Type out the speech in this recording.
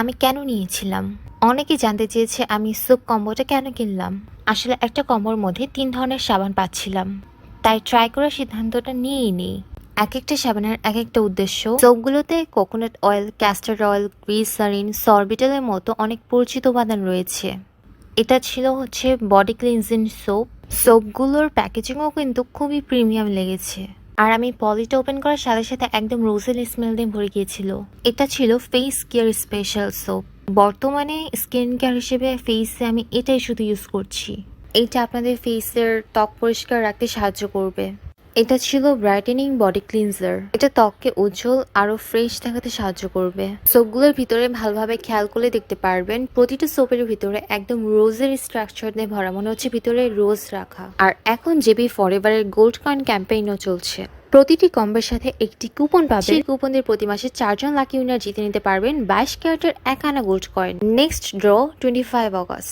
আমি কেন নিয়েছিলাম। অনেকে জানতে চেয়েছে আমি সোপ কম্বোটা কেন কিনলাম। আসলে একটা কম্বোর মধ্যে 3 ধরনের সাবান পাচ্ছিলাম, তাই ট্রাই করার সিদ্ধান্তটা নিয়েই নিই। এক একটা সাবানের এক একটা উদ্দেশ্য। সোপগুলোতে coconut oil, castor oil, glycerine, সরবিটালের মতো অনেক পরিচিত উপাদান রয়েছে। এটা ছিল হচ্ছে বডি ক্লিনজিং সোপ। সোপগুলোর প্যাকেজিংও কিন্তু খুবই প্রিমিয়াম লেগেছে। আর আমি পলিটা ওপেন করার সাথে সাথে একদম রোজেল স্মেল দিয়ে ভরে গিয়েছিল। এটা ছিল ফেস কেয়ার স্পেশাল সোপ। বর্তমানে স্কিন কেয়ার হিসেবে ফেসে আমি এটাই শুধু ইউজ করছি। এটা আপনাদের ফেসের ত্বক পরিষ্কার রাখতে সাহায্য করবে। এটা ছিল ব্রাইটেনিং বডি ক্লিনজার। এটা ত্বককে উজ্জ্বল আরো ফ্রেশ দেখাতে সাহায্য করবে। সোপগুলোর ভিতরে ভালোভাবে খেয়াল করলে দেখতে পারবেন প্রতিটা সোপের ভিতরে একদম রোজের স্ট্রাকচার দিয়ে ভরা, মনে হচ্ছে ভিতরে রোজ রাখা। আর এখন জেবি ফরএভারের গোল্ড কয়েন ক্যাম্পেইনও চলছে। প্রতিটি কম্বের সাথে একটি কুপন পাবেন। সেই কুপন দিয়ে প্রতি মাসে 4 জন লাকি উইনার জিতে নিতে পারবেন 22 ক্যারেটের 1 আনা gold coin. Next draw 25 August.